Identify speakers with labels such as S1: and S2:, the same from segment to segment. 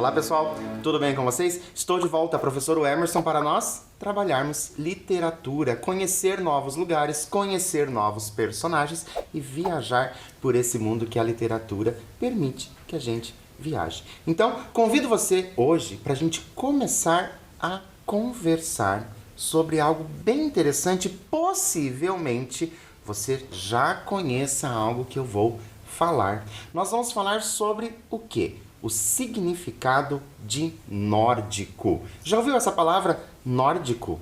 S1: Olá pessoal, tudo bem com vocês? Estou de volta, professor Emerson, para nós trabalharmos literatura, conhecer novos lugares, conhecer novos personagens e viajar por esse mundo que a literatura permite que a gente viaje. Então, convido você hoje para a gente começar a conversar sobre algo bem interessante. Possivelmente você já conheça algo que eu vou falar. Nós vamos falar sobre o quê? O significado de nórdico. Já ouviu essa palavra nórdico?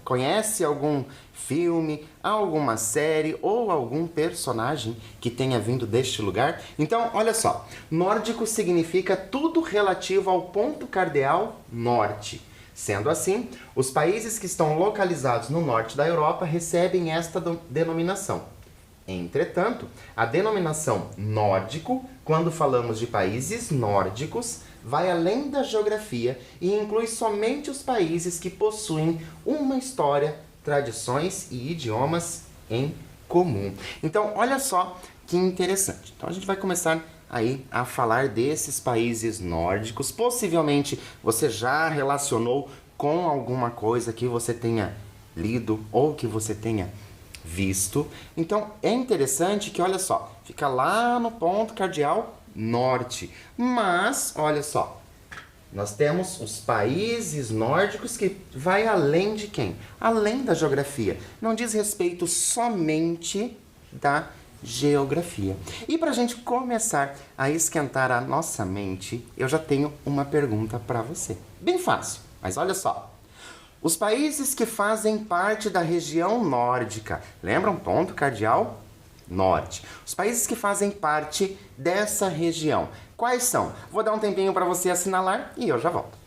S1: Conhece algum filme, alguma série ou algum personagem que tenha vindo deste lugar? Então, olha só. Nórdico significa tudo relativo ao ponto cardeal norte. Sendo assim, os países que estão localizados no norte da Europa recebem esta denominação. Entretanto, a denominação nórdico, quando falamos de países nórdicos, vai além da geografia e inclui somente os países que possuem uma história, tradições e idiomas em comum. Então, olha só que interessante. Então, a gente vai começar aí a falar desses países nórdicos. Possivelmente você já relacionou com alguma coisa que você tenha lido ou que você tenha visto. Então é interessante que, olha só, fica lá no ponto cardeal norte. Mas, olha só, nós temos os países nórdicos que vai além de quem? Além da geografia. Não diz respeito somente da geografia. E para a gente começar a esquentar a nossa mente, eu já tenho uma pergunta para você. Bem fácil, mas olha só. Os países que fazem parte da região nórdica, lembram? Ponto cardeal norte. Os países que fazem parte dessa região, quais são? Vou dar um tempinho para você assinalar e eu já volto.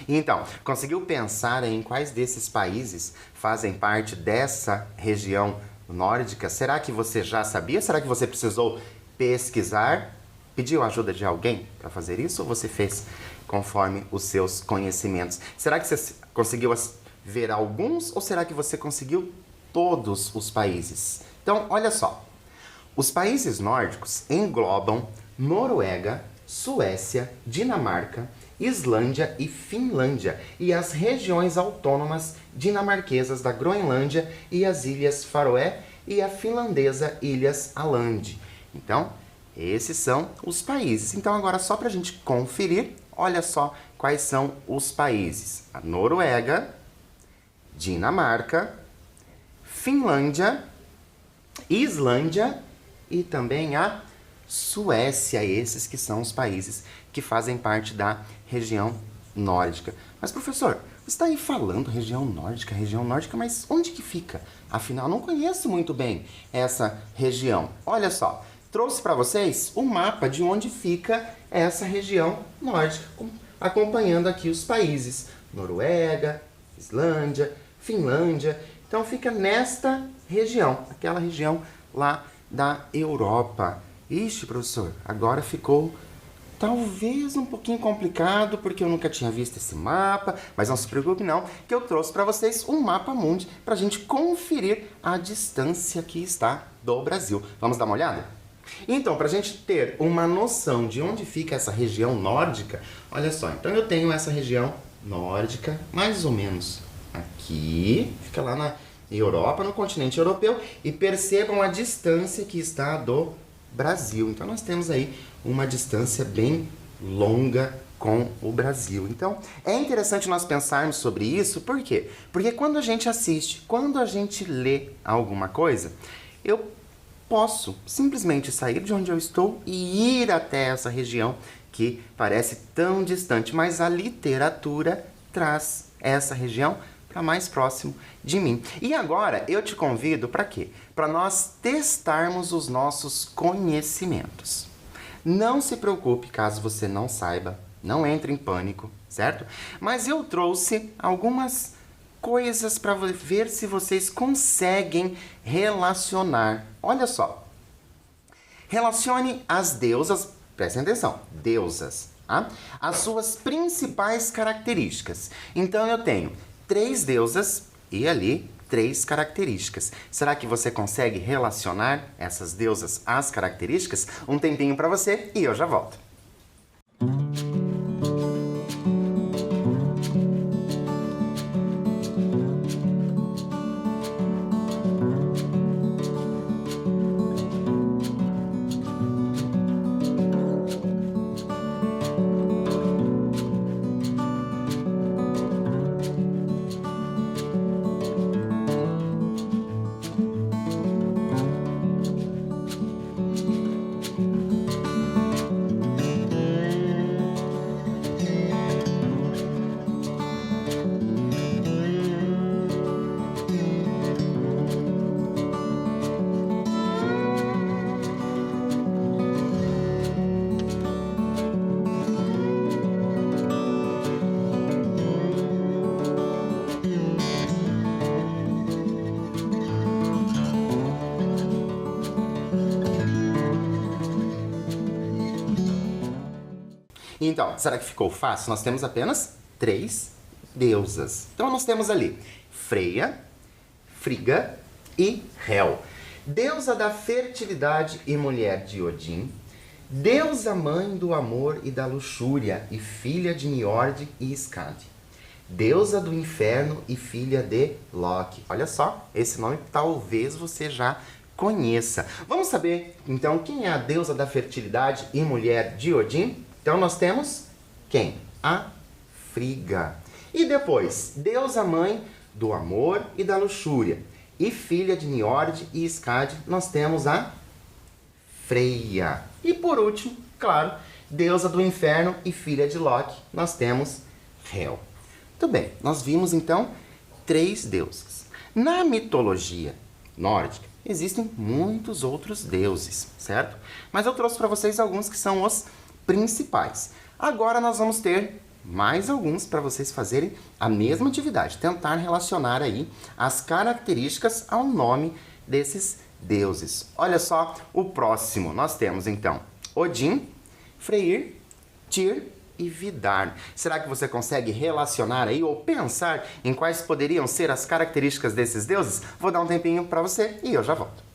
S1: Então, conseguiu pensar em quais desses países fazem parte dessa região nórdica? Será que você já sabia? Será que você precisou pesquisar? Pediu ajuda de alguém para fazer isso? Ou você fez conforme os seus conhecimentos? Será que você conseguiu ver alguns ou será que você conseguiu todos os países? Então, olha só. Os países nórdicos englobam Noruega, Suécia, Dinamarca, Islândia e Finlândia e as regiões autônomas dinamarquesas da Groenlândia e as Ilhas Faroé e a finlandesa Ilhas Åland. Então, esses são os países. Então, agora só para a gente conferir, olha só quais são os países. A Noruega, Dinamarca, Finlândia, Islândia e também a Suécia, esses que são os países que fazem parte da região nórdica. Mas, professor, você está aí falando região nórdica, mas onde que fica? Afinal, não conheço muito bem essa região. Olha só, trouxe para vocês um mapa de onde fica essa região nórdica, acompanhando aqui os países. Noruega, Islândia, Finlândia. Então, fica nesta região, aquela região lá da Europa. Ixi, professor, agora ficou talvez um pouquinho complicado, porque eu nunca tinha visto esse mapa, mas não se preocupe não, que eu trouxe para vocês um mapa mundi para a gente conferir a distância que está do Brasil. Vamos dar uma olhada? Então, para a gente ter uma noção de onde fica essa região nórdica, olha só, então eu tenho essa região nórdica, mais ou menos aqui, fica lá na Europa, no continente europeu, e percebam a distância que está do Brasil. Então nós temos aí uma distância bem longa com o Brasil. Então, é interessante nós pensarmos sobre isso, por quê? Porque quando a gente assiste, quando a gente lê alguma coisa, eu posso simplesmente sair de onde eu estou e ir até essa região que parece tão distante, mas a literatura traz essa região para mais próximo de mim. E agora eu te convido para quê? Para nós testarmos os nossos conhecimentos. Não se preocupe caso você não saiba, não entre em pânico, certo? Mas eu trouxe algumas coisas para ver se vocês conseguem relacionar. Olha só. Relacione as deusas, prestem atenção, deusas, tá? As suas principais características. Então eu tenho 3 deusas e ali 3 características. Será que você consegue relacionar essas deusas às características? Um tempinho para você e eu já volto. Então, será que ficou fácil? Nós temos apenas 3 deusas. Então, nós temos ali Freia, Frigga e Hel. Deusa da fertilidade e mulher de Odin. Deusa mãe do amor e da luxúria e filha de Njord e Skadi. Deusa do inferno e filha de Loki. Olha só, esse nome talvez você já conheça. Vamos saber, então, quem é a deusa da fertilidade e mulher de Odin? Então, nós temos quem? A Frigga. E depois, deusa mãe do amor e da luxúria. E filha de Njord e Skadi, nós temos a Freia. E por último, claro, deusa do inferno e filha de Loki, nós temos Hel. Muito bem, nós vimos então 3 deuses. Na mitologia nórdica, existem muitos outros deuses, certo? Mas eu trouxe para vocês alguns que são os principais. Agora nós vamos ter mais alguns para vocês fazerem a mesma atividade, tentar relacionar aí as características ao nome desses deuses. Olha só o próximo. Nós temos então Odin, Freyr, Tyr e Vidar. Será que você consegue relacionar aí ou pensar em quais poderiam ser as características desses deuses? Vou dar um tempinho para você e eu já volto.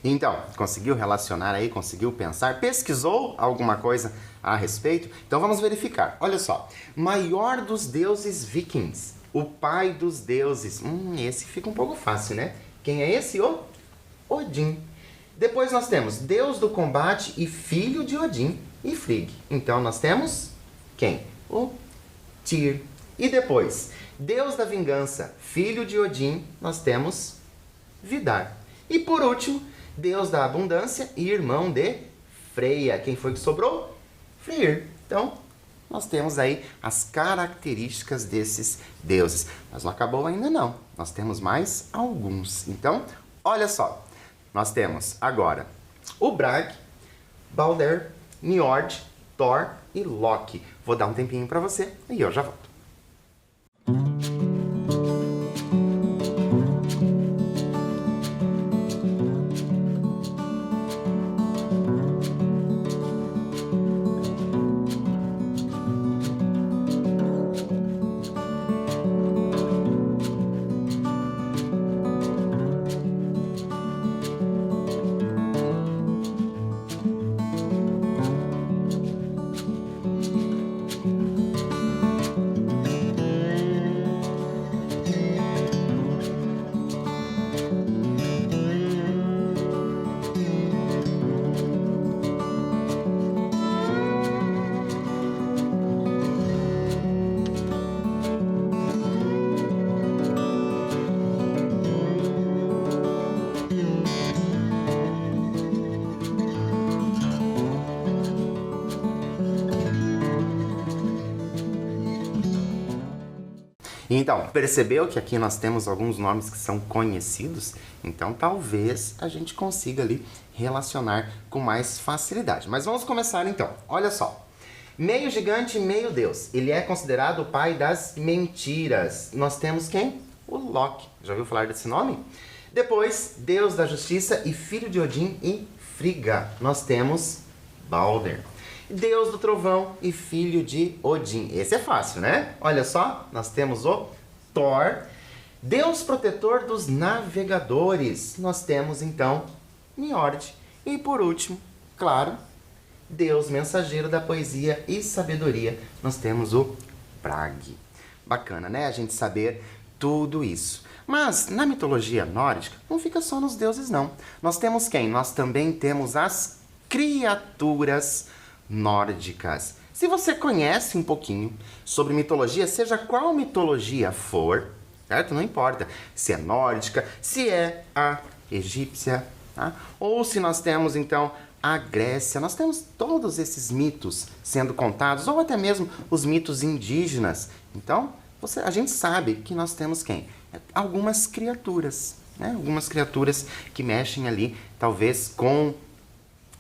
S1: Então, conseguiu relacionar aí, conseguiu pensar, pesquisou alguma coisa a respeito? Então vamos verificar. Olha só, maior dos deuses vikings, o pai dos deuses. Esse fica um pouco fácil, né? Quem é esse? O Odin. Depois nós temos deus do combate e filho de Odin e Frigg. Então nós temos quem? O Tyr. E depois, deus da vingança, filho de Odin, nós temos Vidar. E por último, deus da abundância e irmão de Freia. Quem foi que sobrou? Freyr. Então, nós temos aí as características desses deuses. Mas não acabou ainda não. Nós temos mais alguns. Então, olha só. Nós temos agora o Brage, Balder, Njord, Thor e Loki. Vou dar um tempinho para você e eu já volto. Então, percebeu que aqui nós temos alguns nomes que são conhecidos? Então, talvez a gente consiga ali relacionar com mais facilidade. Mas vamos começar então. Olha só. Meio gigante, meio deus. Ele é considerado o pai das mentiras. Nós temos quem? O Loki. Já ouviu falar desse nome? Depois, deus da justiça e filho de Odin e Frigga. Nós temos Balder. Deus do trovão e filho de Odin. Esse é fácil, né? Olha só, nós temos o Thor. Deus protetor dos navegadores. Nós temos, então, Njord. E por último, claro, Deus mensageiro da poesia e sabedoria. Nós temos o Brage. Bacana, né? A gente saber tudo isso. Mas na mitologia nórdica, não fica só nos deuses, não. Nós temos quem? Nós também temos as criaturas nórdicas. Se você conhece um pouquinho sobre mitologia, seja qual mitologia for, certo? Não importa se é nórdica, se é a egípcia, tá? Ou se nós temos então a Grécia, nós temos todos esses mitos sendo contados, ou até mesmo os mitos indígenas. Então, a gente sabe que nós temos quem? Algumas criaturas, né? Algumas criaturas que mexem ali, talvez com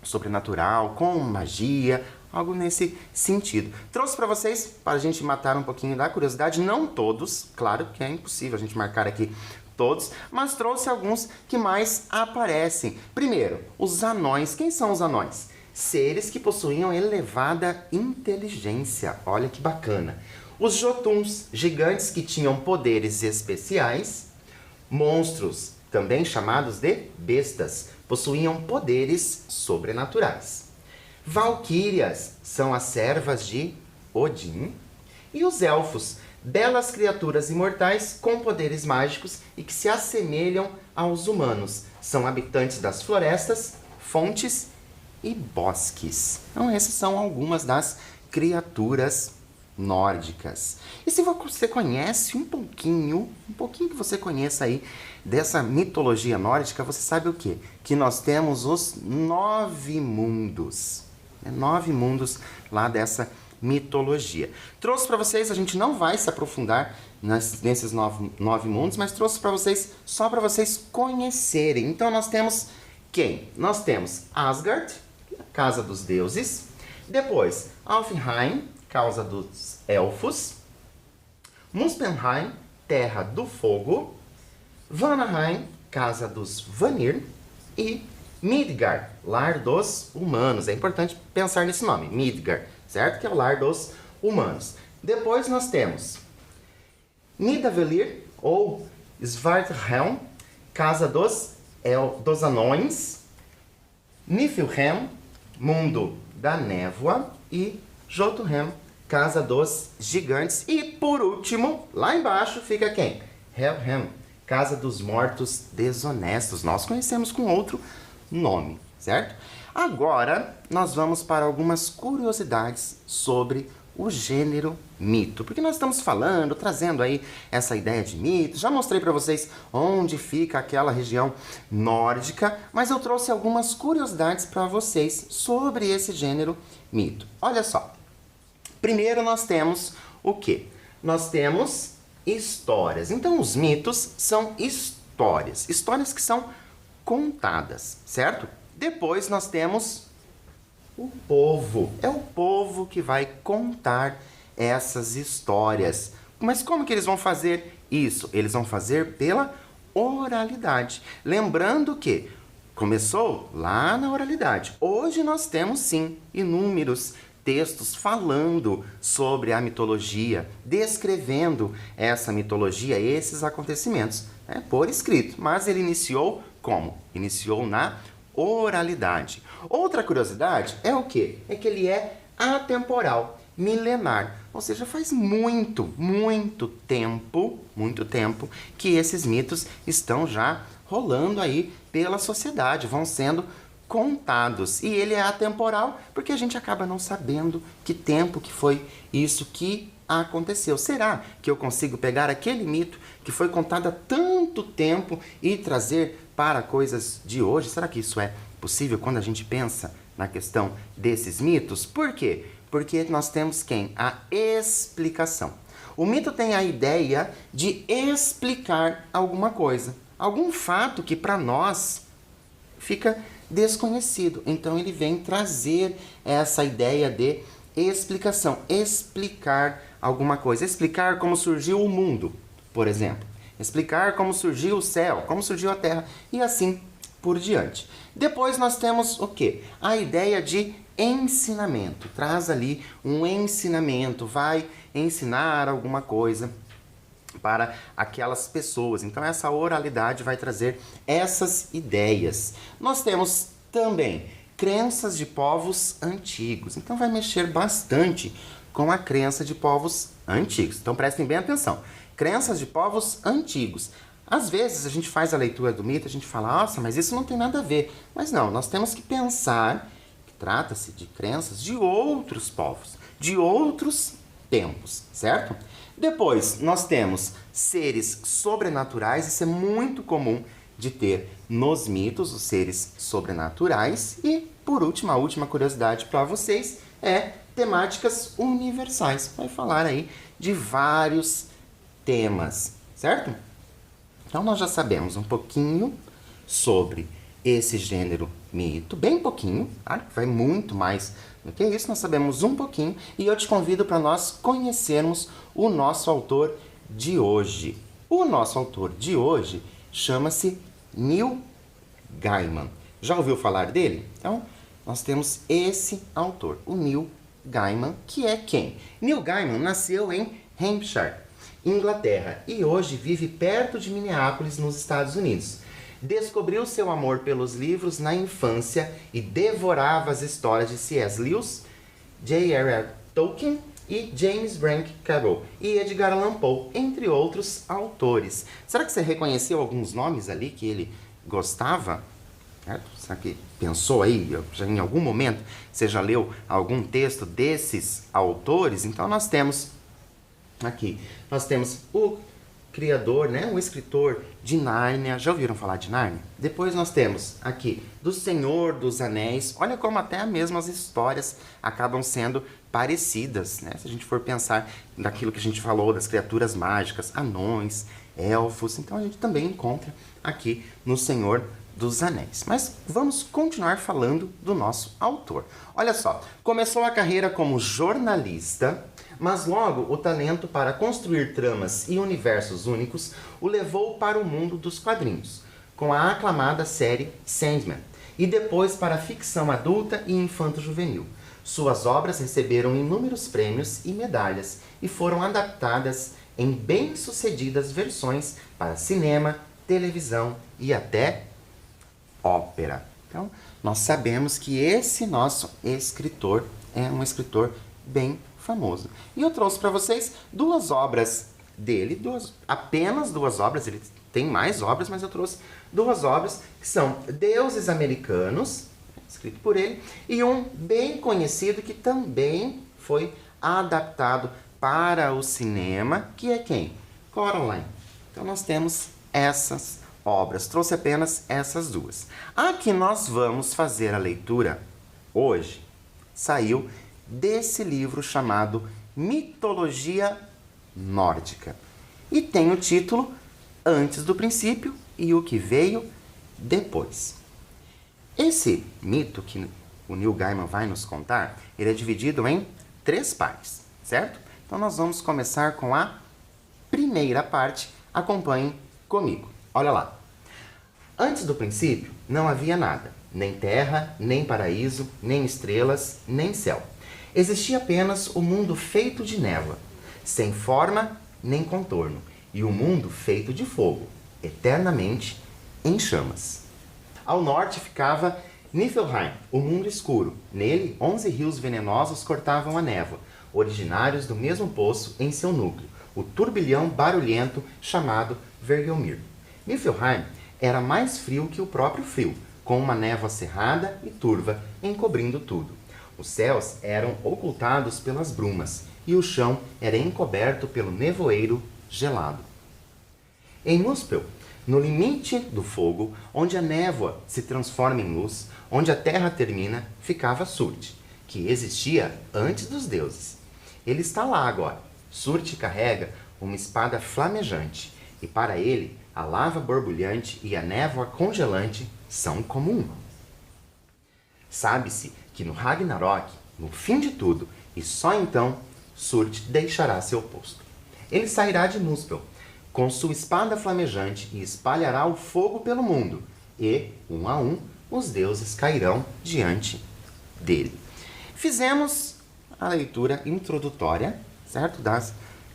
S1: sobrenatural, com magia, algo nesse sentido. Trouxe para vocês, para a gente matar um pouquinho da curiosidade, não todos, claro que é impossível a gente marcar aqui todos, mas trouxe alguns que mais aparecem. Primeiro, os anões. Quem são os anões? Seres que possuíam elevada inteligência. Olha que bacana. Os Jotuns, gigantes que tinham poderes especiais. Monstros, também chamados de bestas, possuíam poderes sobrenaturais. Valquírias são as servas de Odin. E os elfos, belas criaturas imortais com poderes mágicos e que se assemelham aos humanos. São habitantes das florestas, fontes e bosques. Então, essas são algumas das criaturas nórdicas. E se você conhece um pouquinho que você conheça aí dessa mitologia nórdica, você sabe o quê? Que nós temos os 9 mundos. 9 mundos lá dessa mitologia. Trouxe para vocês, a gente não vai se aprofundar nesses 9 mundos, mas trouxe para vocês, só para vocês conhecerem. Então nós temos quem? Nós temos Asgard, a casa dos deuses. Depois, Alfheim, casa dos elfos. Muspelheim, terra do fogo. Vanaheim, casa dos Vanir. E Midgard, lar dos humanos. É importante pensar nesse nome, Midgard, certo? Que é o lar dos humanos. Depois nós temos Nidavellir, ou Svartalfheim, casa dos anões. Niflheim, mundo da névoa. E Jotunheim, casa dos gigantes. E por último, lá embaixo fica quem? Helheim, casa dos mortos desonestos. Nós conhecemos com outro nome, certo? Agora, nós vamos para algumas curiosidades sobre o gênero mito. Porque nós estamos falando, trazendo aí essa ideia de mito. Já mostrei para vocês onde fica aquela região nórdica, mas eu trouxe algumas curiosidades para vocês sobre esse gênero mito. Olha só. Primeiro nós temos o quê? Nós temos histórias. Então os mitos são histórias. Histórias que são contadas, certo? Depois nós temos o povo. É o povo que vai contar essas histórias. Mas como que eles vão fazer isso? Eles vão fazer pela oralidade. Lembrando que começou lá na oralidade. Hoje nós temos sim inúmeros textos falando sobre a mitologia, descrevendo essa mitologia, esses acontecimentos, por escrito. Mas ele iniciou como? Iniciou na oralidade. Outra curiosidade é o quê? É que ele é atemporal, milenar. Ou seja, faz muito tempo que esses mitos estão já rolando aí pela sociedade, vão sendo contados. E ele é atemporal porque a gente acaba não sabendo que tempo que foi isso que aconteceu. Será que eu consigo pegar aquele mito que foi contado há tanto tempo e trazer para coisas de hoje? Será que isso é possível quando a gente pensa na questão desses mitos? Por quê? Porque nós temos quem? A explicação. O mito tem a ideia de explicar alguma coisa, algum fato que para nós fica desconhecido. Então ele vem trazer essa ideia de explicação, explicar alguma coisa, explicar como surgiu o mundo, por exemplo, explicar como surgiu o céu, como surgiu a terra e assim por diante. Depois nós temos o quê? A ideia de ensinamento. Traz ali um ensinamento, vai ensinar alguma coisa para aquelas pessoas. Então essa oralidade vai trazer essas ideias. Nós temos também crenças de povos antigos. Então vai mexer bastante com a crença de povos antigos. Então prestem bem atenção. Crenças de povos antigos. Às vezes a gente faz a leitura do mito, a gente fala, nossa, mas isso não tem nada a ver. Mas não, nós temos que pensar que trata-se de crenças de outros povos, de outros tempos, certo? Depois, nós temos seres sobrenaturais, isso é muito comum de ter nos mitos, os seres sobrenaturais. E, por último, a última curiosidade para vocês é temáticas universais. Vai falar aí de vários temas, certo? Então, nós já sabemos um pouquinho sobre esse gênero mito, bem pouquinho, tá? Vai muito mais do que isso, nós sabemos um pouquinho, e eu te convido para nós conhecermos o nosso autor de hoje. O nosso autor de hoje chama-se Neil Gaiman. Já ouviu falar dele? Então, nós temos esse autor, o Neil Gaiman, que é quem? Neil Gaiman nasceu em Hampshire, Inglaterra, e hoje vive perto de Minneapolis, nos Estados Unidos. Descobriu seu amor pelos livros na infância e devorava as histórias de C.S. Lewis, J.R.R. Tolkien e James Branch Cabell e Edgar Allan Poe, entre outros autores. Será que você reconheceu alguns nomes ali que ele gostava? Será que pensou aí, já em algum momento, você já leu algum texto desses autores? Então nós temos aqui, nós temos o criador, o escritor de Nárnia. Já ouviram falar de Nárnia? Depois nós temos aqui do Senhor dos Anéis. Olha como até mesmo as histórias acabam sendo parecidas, Se a gente for pensar naquilo que a gente falou das criaturas mágicas, anões, elfos, então a gente também encontra aqui no Senhor dos Anéis. Mas vamos continuar falando do nosso autor. Olha só, começou a carreira como jornalista, mas logo o talento para construir tramas e universos únicos o levou para o mundo dos quadrinhos, com a aclamada série Sandman, e depois para a ficção adulta e infanto-juvenil. Suas obras receberam inúmeros prêmios e medalhas e foram adaptadas em bem-sucedidas versões para cinema, televisão e até ópera. Então, nós sabemos que esse nosso escritor é um escritor bem famoso. E eu trouxe para vocês duas obras dele, apenas duas obras, ele tem mais obras, mas eu trouxe duas obras que são Deuses Americanos, escrito por ele, e um bem conhecido que também foi adaptado para o cinema, que é quem? Coraline. Então nós temos essas obras, trouxe apenas essas duas. A que nós vamos fazer a leitura hoje saiu desse livro chamado Mitologia Nórdica e tem o título Antes do Princípio e o que veio depois. Esse mito que o Neil Gaiman vai nos contar, ele é dividido em 3 partes, certo? Então nós vamos começar com a primeira parte, acompanhem comigo. Olha lá. Antes do princípio não havia nada, nem terra, nem paraíso, nem estrelas, nem céu. Existia apenas o mundo feito de névoa, sem forma nem contorno, e o mundo feito de fogo, eternamente em chamas. Ao norte ficava Niflheim, o mundo escuro. Nele, 11 rios venenosos cortavam a névoa, originários do mesmo poço em seu núcleo, o turbilhão barulhento chamado Vergelmir. Niflheim era mais frio que o próprio frio, com uma névoa cerrada e turva encobrindo tudo. Os céus eram ocultados pelas brumas e o chão era encoberto pelo nevoeiro gelado. Em Muspel, no limite do fogo, onde a névoa se transforma em luz, onde a terra termina, ficava Surt, que existia antes dos deuses. Ele está lá agora. Surt carrega uma espada flamejante, e para ele a lava borbulhante e a névoa congelante são como um. Sabe-se que no Ragnarok, no fim de tudo, e só então, Surt deixará seu posto. Ele sairá de Muspel com sua espada flamejante e espalhará o fogo pelo mundo, e, um a um, os deuses cairão diante dele. Fizemos a leitura introdutória, certo?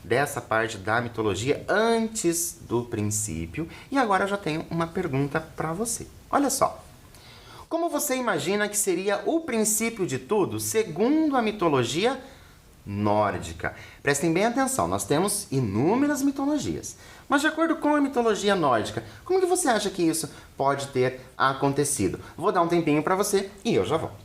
S1: Dessa parte da mitologia antes do princípio. E agora eu já tenho uma pergunta para você. Olha só. Como você imagina que seria o princípio de tudo, segundo a mitologia nórdica? Prestem bem atenção, nós temos inúmeras mitologias. Mas de acordo com a mitologia nórdica, como que você acha que isso pode ter acontecido? Vou dar um tempinho para você e eu já volto.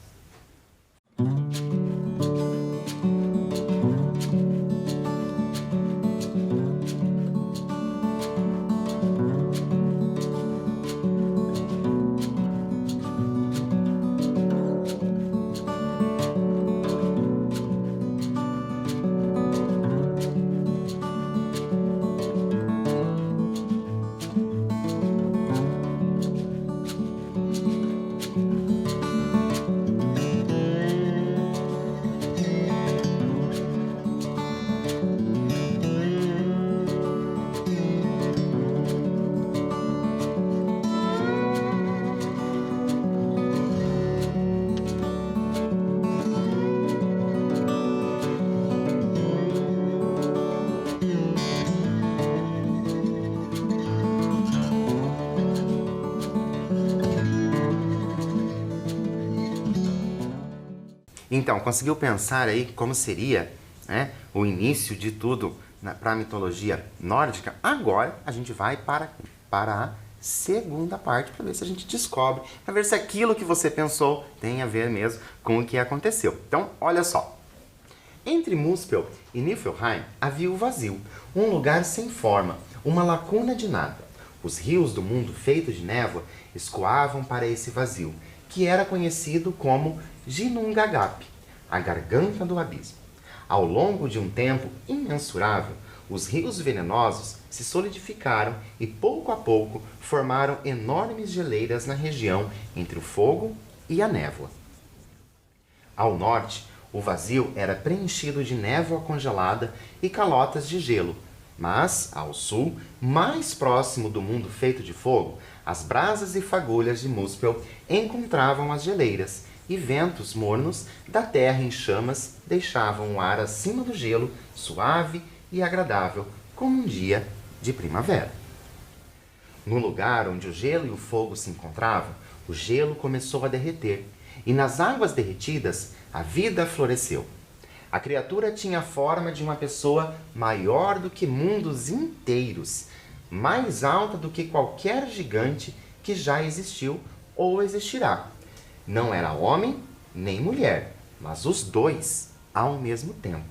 S1: Então, conseguiu pensar aí como seria, né, o início de tudo para a mitologia nórdica? Agora a gente vai para a segunda parte para ver se a gente descobre, para ver se aquilo que você pensou tem a ver mesmo com o que aconteceu. Então, olha só. Entre Muspel e Niflheim havia o vazio, um lugar sem forma, uma lacuna de nada. Os rios do mundo feito de névoa escoavam para esse vazio, que era conhecido como Ginnungagap, a garganta do abismo. Ao longo de um tempo imensurável, os rios venenosos se solidificaram e pouco a pouco formaram enormes geleiras na região entre o fogo e a névoa. Ao norte, o vazio era preenchido de névoa congelada e calotas de gelo, mas, ao sul, mais próximo do mundo feito de fogo, as brasas e fagulhas de Muspel encontravam as geleiras, e ventos mornos da terra em chamas deixavam o ar acima do gelo suave e agradável, como um dia de primavera. No lugar onde o gelo e o fogo se encontravam, o gelo começou a derreter, e nas águas derretidas a vida floresceu. A criatura tinha a forma de uma pessoa maior do que mundos inteiros, mais alta do que qualquer gigante que já existiu ou existirá. Não era homem nem mulher, mas os dois ao mesmo tempo.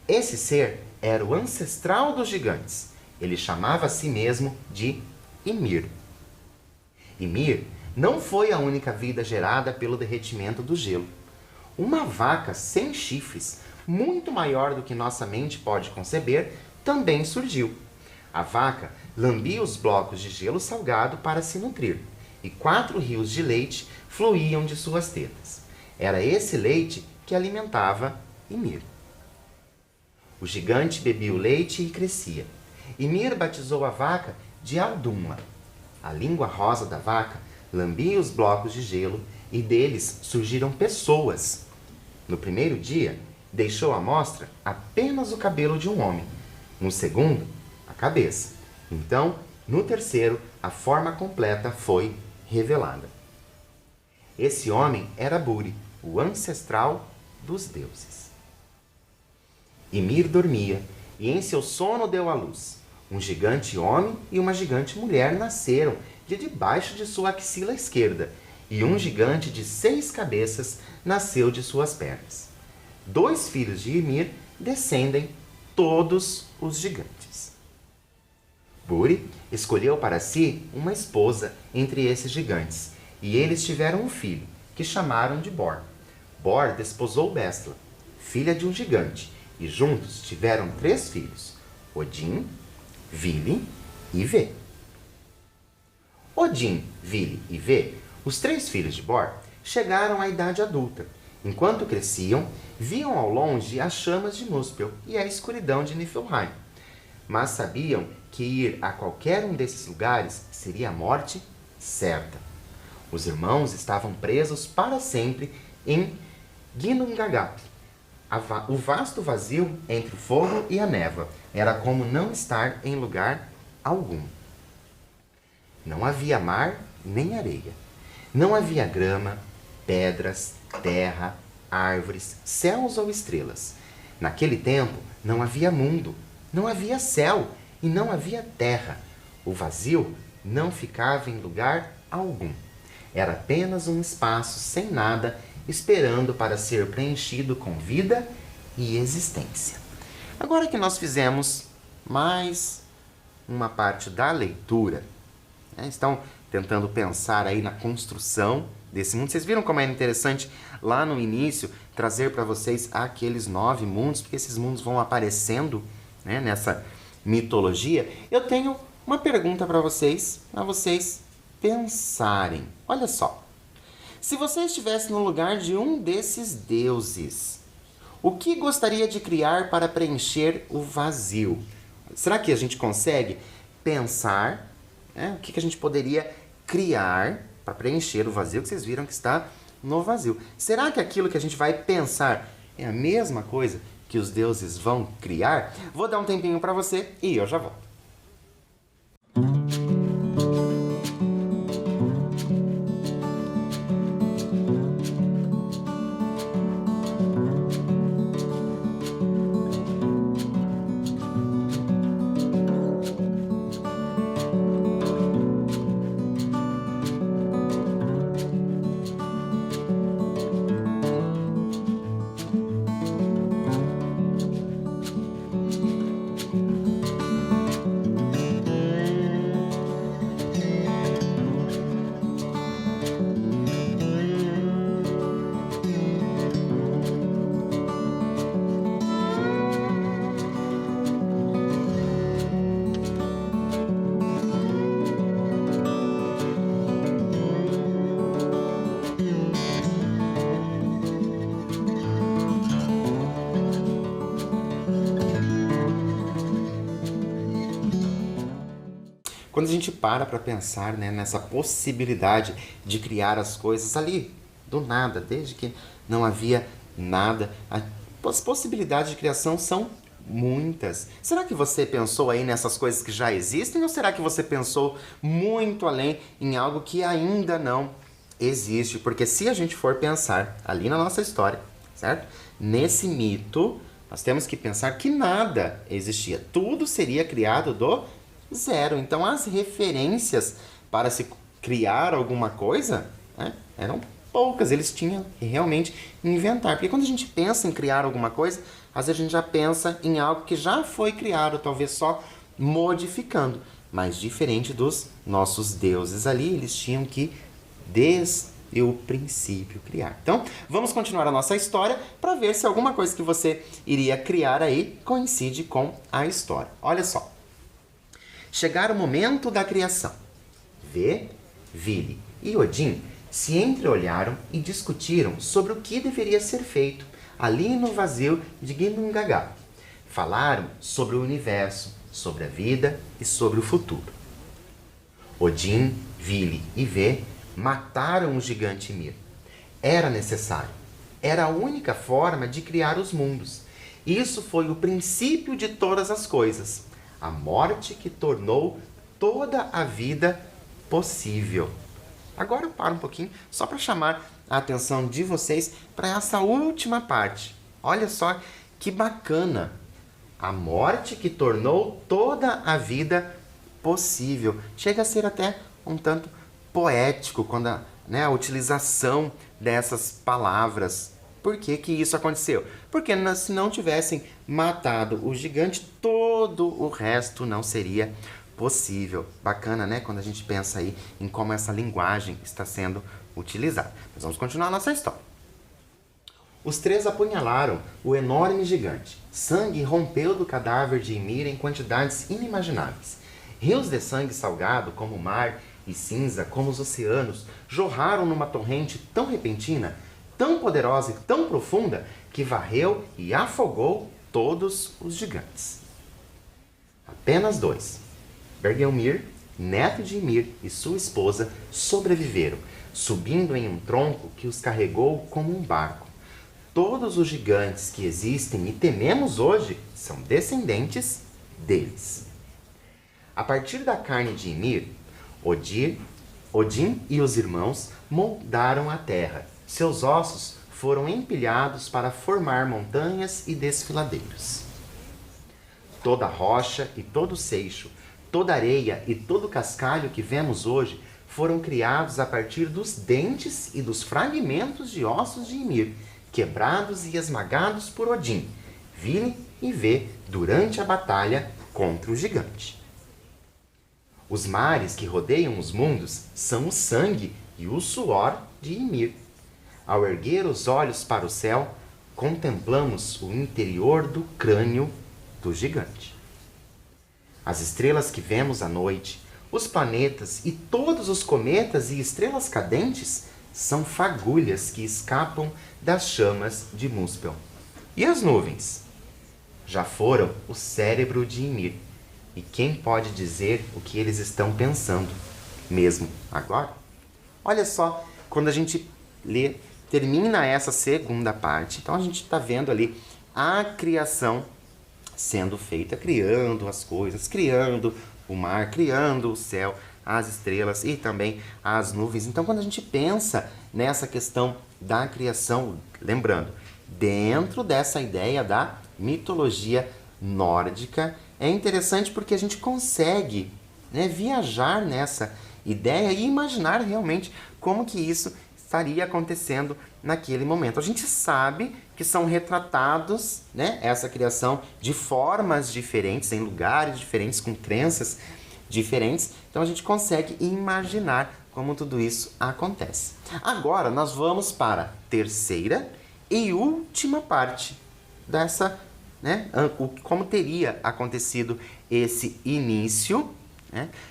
S1: Esse ser era o ancestral dos gigantes. Ele chamava a si mesmo de Ymir. Ymir não foi a única vida gerada pelo derretimento do gelo. Uma vaca sem chifres, muito maior do que nossa mente pode conceber, também surgiu. A vaca lambia os blocos de gelo salgado para se nutrir, e 4 rios de leite fluíam de suas tetas. Era esse leite que alimentava Ymir. O gigante bebia o leite e crescia. Ymir batizou a vaca de Alduma. A língua rosa da vaca lambia os blocos de gelo e deles surgiram pessoas. No primeiro dia, deixou à mostra apenas o cabelo de um homem. No segundo, a cabeça. Então, no terceiro, a forma completa foi revelada. Esse homem era Buri, o ancestral dos deuses. Ymir dormia e em seu sono deu à luz. Um gigante homem e uma gigante mulher nasceram de debaixo de sua axila esquerda, e um gigante de 6 cabeças nasceu de suas pernas. 2 filhos de Ymir descendem todos os gigantes. Buri escolheu para si uma esposa entre esses gigantes, e eles tiveram um filho, que chamaram de Bor. Bor desposou Bestla, filha de um gigante, e juntos tiveram 3 filhos, Odin, Vili e Vê. Odin, Vili e Vê, os 3 filhos de Bor, chegaram à idade adulta. Enquanto cresciam, viam ao longe as chamas de Muspel e a escuridão de Niflheim. Mas sabiam que ir a qualquer um desses lugares seria a morte certa. Os irmãos estavam presos para sempre em Ginnungagap. O vasto vazio entre o fogo e a névoa era como não estar em lugar algum. Não havia mar nem areia. Não havia grama, pedras, terra, árvores, céus ou estrelas. Naquele tempo não havia mundo, não havia céu e não havia terra. O vazio não ficava em lugar algum. Era apenas um espaço sem nada, esperando para ser preenchido com vida e existência. Agora que nós fizemos mais uma parte da leitura, estão tentando pensar aí na construção desse mundo. Vocês viram como é interessante lá no início trazer para vocês aqueles 9 mundos, porque esses mundos vão aparecendo, nessa mitologia. Eu tenho uma pergunta para vocês pensarem. Olha só. Se você estivesse no lugar de um desses deuses, o que gostaria de criar para preencher o vazio? Será que a gente consegue pensar, o que a gente poderia criar para preencher o vazio que vocês viram que está no vazio? Será que aquilo que a gente vai pensar é a mesma coisa que os deuses vão criar? Vou dar um tempinho para você e eu já volto. Quando a gente para pensar, nessa possibilidade de criar as coisas ali, do nada, desde que não havia nada, as possibilidades de criação são muitas. Será que você pensou aí nessas coisas que já existem ou será que você pensou muito além em algo que ainda não existe? Porque se a gente for pensar ali na nossa história, certo? Nesse mito, nós temos que pensar que nada existia. Tudo seria criado do zero. Então, as referências para se criar alguma coisa eram poucas. Eles tinham que realmente inventar. Porque quando a gente pensa em criar alguma coisa, às vezes a gente já pensa em algo que já foi criado, talvez só modificando. Mas diferente dos nossos deuses ali, eles tinham que, desde o princípio, criar. Então, vamos continuar a nossa história para ver se alguma coisa que você iria criar aí coincide com a história. Olha só. Chegara o momento da criação. Vê, Vili e Odin se entreolharam e discutiram sobre o que deveria ser feito ali no vazio de Ginnungagap. Falaram sobre o universo, sobre a vida e sobre o futuro. Odin, Vili e Vê mataram o gigante Ymir. Era necessário. Era a única forma de criar os mundos. Isso foi o princípio de todas as coisas. A morte que tornou toda a vida possível. Agora eu paro um pouquinho só para chamar a atenção de vocês para essa última parte. Olha só que bacana. A morte que tornou toda a vida possível. Chega a ser até um tanto poético quando a utilização dessas palavras. Por que que isso aconteceu? Porque se não tivessem matado o gigante, todo o resto não seria possível. Bacana, né? Quando a gente pensa aí em como essa linguagem está sendo utilizada. Mas vamos continuar a nossa história. Os três apunhalaram o enorme gigante. Sangue rompeu do cadáver de Ymir em quantidades inimagináveis. Rios de sangue salgado, como o mar, e cinza, como os oceanos, jorraram numa torrente tão repentina, tão poderosa e tão profunda, que varreu e afogou todos os gigantes. Apenas dois, Bergelmir, neto de Ymir, e sua esposa, sobreviveram, subindo em um tronco que os carregou como um barco. Todos os gigantes que existem e tememos hoje são descendentes deles. A partir da carne de Ymir, Odin e os irmãos moldaram a terra. Seus ossos foram empilhados para formar montanhas e desfiladeiros. Toda rocha e todo seixo, toda areia e todo cascalho que vemos hoje foram criados a partir dos dentes e dos fragmentos de ossos de Ymir, quebrados e esmagados por Odin, Vili e Vê durante a batalha contra o gigante. Os mares que rodeiam os mundos são o sangue e o suor de Ymir. Ao erguer os olhos para o céu, contemplamos o interior do crânio do gigante. As estrelas que vemos à noite, os planetas e todos os cometas e estrelas cadentes são fagulhas que escapam das chamas de Muspel. E as nuvens? Já foram o cérebro de Ymir. E quem pode dizer o que eles estão pensando, mesmo agora? Olha só, quando a gente lê, termina essa segunda parte, então a gente está vendo ali a criação sendo feita, criando as coisas, criando o mar, criando o céu, as estrelas e também as nuvens. Então, quando a gente pensa nessa questão da criação, lembrando, dentro dessa ideia da mitologia nórdica, é interessante porque a gente consegue, viajar nessa ideia e imaginar realmente como que isso estaria acontecendo naquele momento. A gente sabe que são retratados, essa criação de formas diferentes, em lugares diferentes, com crenças diferentes. Então a gente consegue imaginar como tudo isso acontece. Agora nós vamos para a terceira e última parte dessa, como teria acontecido esse início,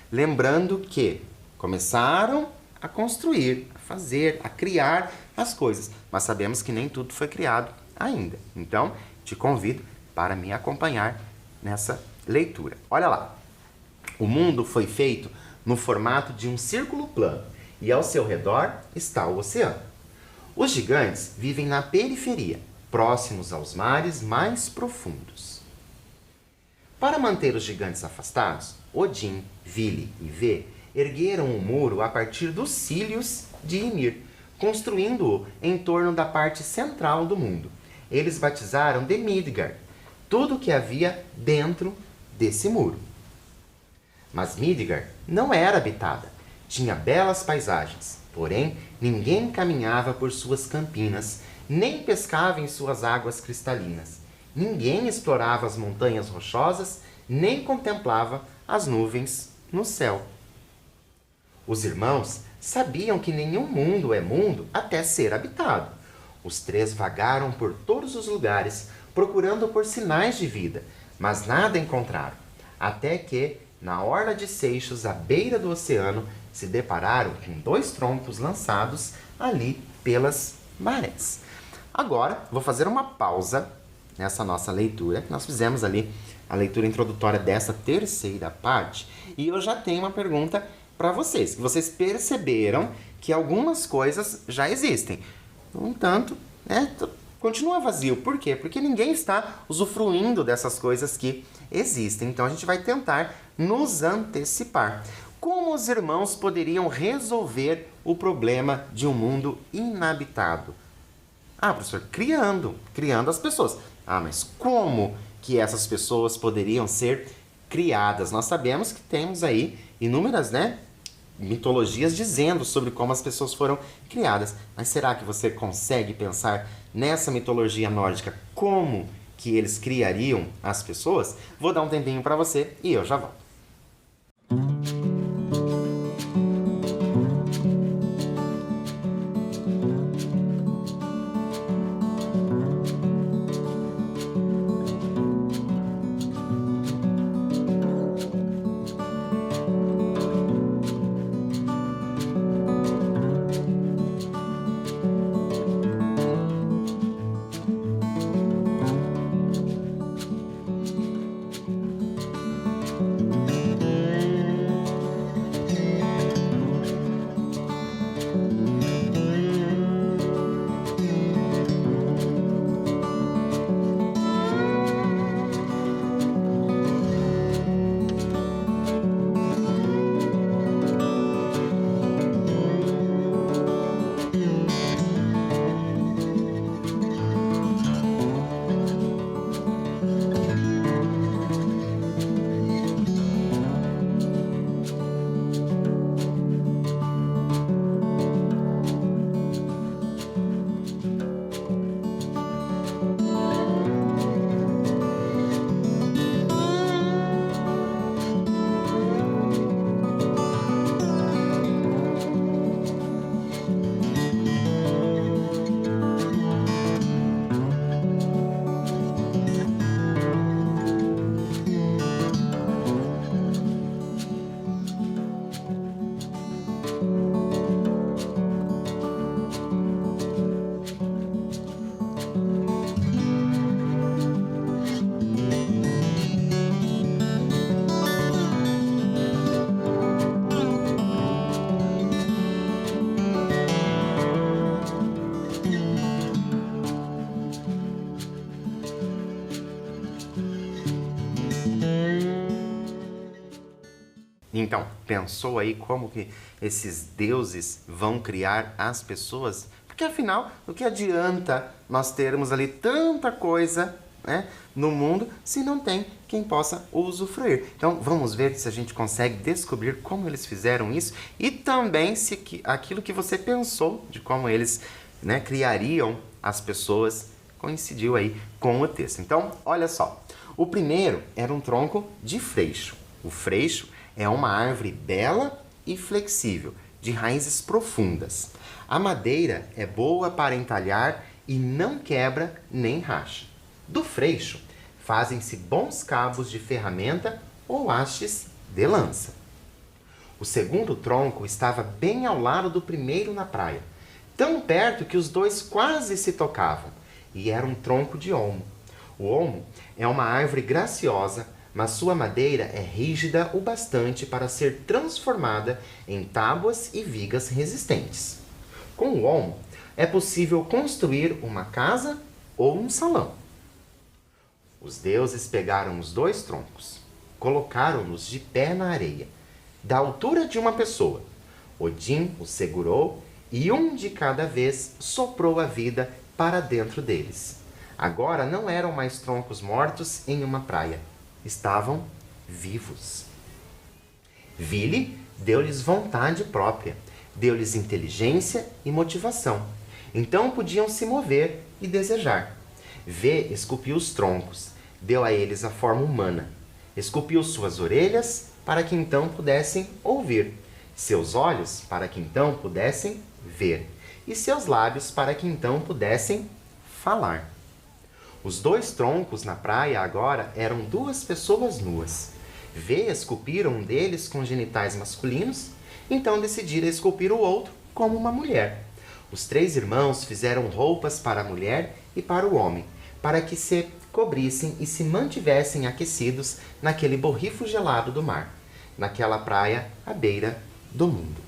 S1: lembrando que começaram a construir, a fazer, a criar as coisas, mas sabemos que nem tudo foi criado ainda. Então, te convido para me acompanhar nessa leitura. Olha lá. O mundo foi feito no formato de um círculo plano e ao seu redor está o oceano. Os gigantes vivem na periferia, próximos aos mares mais profundos. Para manter os gigantes afastados, Odin, Vili e Vê ergueram um muro a partir dos cílios de Ymir, construindo-o em torno da parte central do mundo. Eles batizaram de Midgard tudo o que havia dentro desse muro. Mas Midgard não era habitada. Tinha belas paisagens, porém ninguém caminhava por suas campinas, nem pescava em suas águas cristalinas. Ninguém explorava as montanhas rochosas, nem contemplava as nuvens no céu. Os irmãos sabiam que nenhum mundo é mundo até ser habitado. Os três vagaram por todos os lugares, procurando por sinais de vida, mas nada encontraram. Até que, na orla de Seixos, à beira do oceano, se depararam com dois troncos lançados ali pelas marés. Agora, vou fazer uma pausa nessa nossa leitura. Nós fizemos ali a leitura introdutória dessa terceira parte e eu já tenho uma pergunta para vocês. Vocês perceberam que algumas coisas já existem. No entanto, continua vazio. Por quê? Porque ninguém está usufruindo dessas coisas que existem. Então, a gente vai tentar nos antecipar. Como os irmãos poderiam resolver o problema de um mundo inabitado? Professor, criando as pessoas. Mas como que essas pessoas poderiam ser criadas? Nós sabemos que temos aí inúmeras, mitologias dizendo sobre como as pessoas foram criadas. Mas será que você consegue pensar nessa mitologia nórdica como que eles criariam as pessoas? Vou dar um tempinho para você e eu já volto. Então, pensou aí como que esses deuses vão criar as pessoas? Porque afinal, o que adianta nós termos ali tanta coisa, no mundo se não tem quem possa usufruir? Então, vamos ver se a gente consegue descobrir como eles fizeram isso e também se aquilo que você pensou de como eles criariam as pessoas coincidiu aí com o texto. Então, olha só. O primeiro era um tronco de freixo. O freixo é uma árvore bela e flexível, de raízes profundas. A madeira é boa para entalhar e não quebra nem racha. Do freixo fazem-se bons cabos de ferramenta ou hastes de lança. O segundo tronco estava bem ao lado do primeiro na praia, tão perto que os dois quase se tocavam, e era um tronco de olmo. O olmo é uma árvore graciosa, mas sua madeira é rígida o bastante para ser transformada em tábuas e vigas resistentes. Com o olmo, é possível construir uma casa ou um salão. Os deuses pegaram os dois troncos, colocaram-nos de pé na areia, da altura de uma pessoa. Odin os segurou e um de cada vez soprou a vida para dentro deles. Agora não eram mais troncos mortos em uma praia. Estavam vivos. Vili deu-lhes vontade própria, deu-lhes inteligência e motivação. Então podiam se mover e desejar. V esculpiu os troncos, deu a eles a forma humana. Esculpiu suas orelhas para que então pudessem ouvir, seus olhos para que então pudessem ver, e seus lábios para que então pudessem falar. Os dois troncos na praia agora eram duas pessoas nuas. V esculpiram um deles com genitais masculinos, então decidiram esculpir o outro como uma mulher. Os três irmãos fizeram roupas para a mulher e para o homem, para que se cobrissem e se mantivessem aquecidos naquele borrifo gelado do mar, naquela praia à beira do mundo.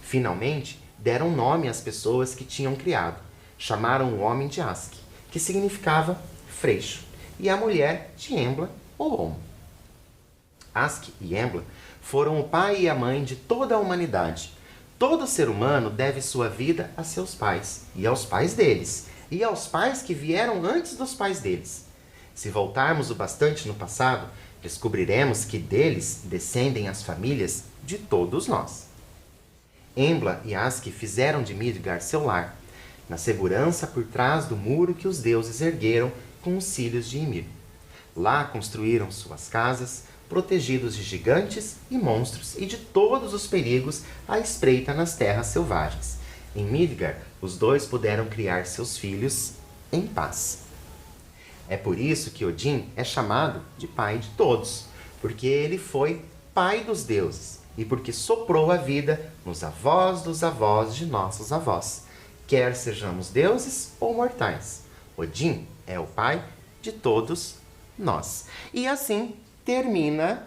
S1: Finalmente, deram nome às pessoas que tinham criado. Chamaram o homem de Aski, que significava freixo, e a mulher de Embla ou Homo. Aski e Embla foram o pai e a mãe de toda a humanidade. Todo ser humano deve sua vida a seus pais, e aos pais deles, e aos pais que vieram antes dos pais deles. Se voltarmos o bastante no passado, descobriremos que deles descendem as famílias de todos nós. Embla e Aski fizeram de Midgard seu lar, na segurança por trás do muro que os deuses ergueram com os filhos de Ymir. Lá construíram suas casas, protegidos de gigantes e monstros e de todos os perigos à espreita nas terras selvagens. Em Midgard, os dois puderam criar seus filhos em paz. É por isso que Odin é chamado de pai de todos, porque ele foi pai dos deuses e porque soprou a vida nos avós dos avós de nossos avós, quer sejamos deuses ou mortais. Odin é o pai de todos nós. E assim termina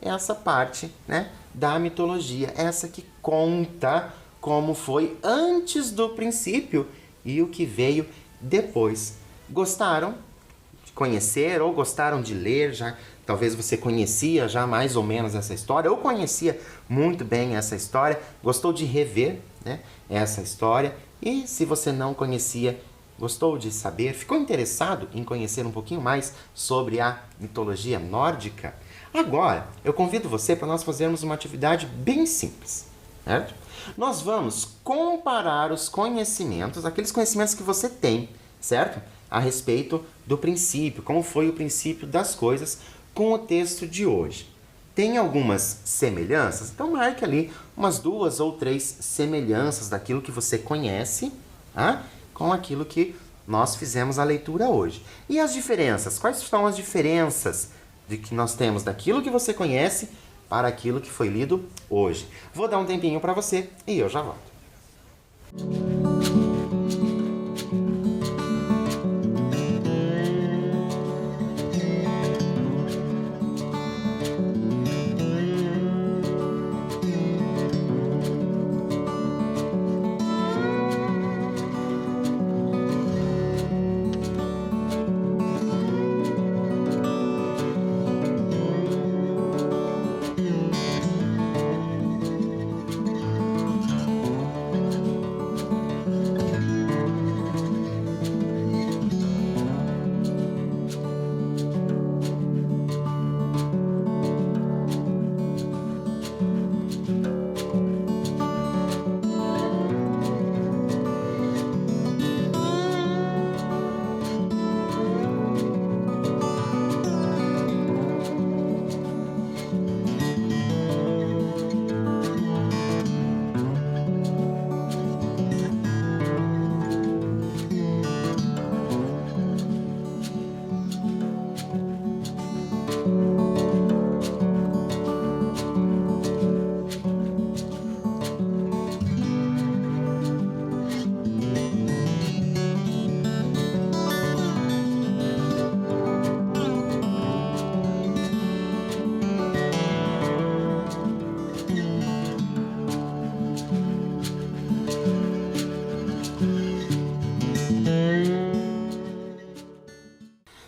S1: essa parte, né, da mitologia, essa que conta como foi antes do princípio e o que veio depois. Gostaram de conhecer ou gostaram de ler? Já talvez você conhecia já mais ou menos essa história ou conhecia muito bem essa história, gostou de rever, né, essa história, e se você não conhecia, gostou de saber, ficou interessado em conhecer um pouquinho mais sobre a mitologia nórdica? Agora, eu convido você para nós fazermos uma atividade bem simples, certo? Nós vamos comparar os conhecimentos, aqueles conhecimentos que você tem, certo? A respeito do princípio, como foi o princípio das coisas, com o texto de hoje. Tem algumas semelhanças? Então marque ali umas 2 ou 3 semelhanças daquilo que você conhece, tá? Com aquilo que nós fizemos a leitura hoje. E as diferenças? Quais são as diferenças de que nós temos daquilo que você conhece para aquilo que foi lido hoje? Vou dar um tempinho para você e eu já volto.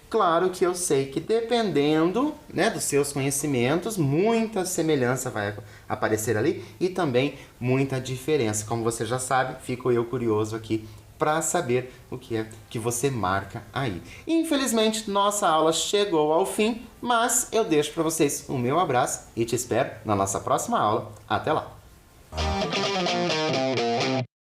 S1: Claro que eu sei que dependendo, né, dos seus conhecimentos, muita semelhança vai aparecer ali e também muita diferença. Como você já sabe, fico eu curioso aqui para saber o que é que você marca aí. Infelizmente, nossa aula chegou ao fim, mas eu deixo para vocês o meu abraço e te espero na nossa próxima aula. Até lá!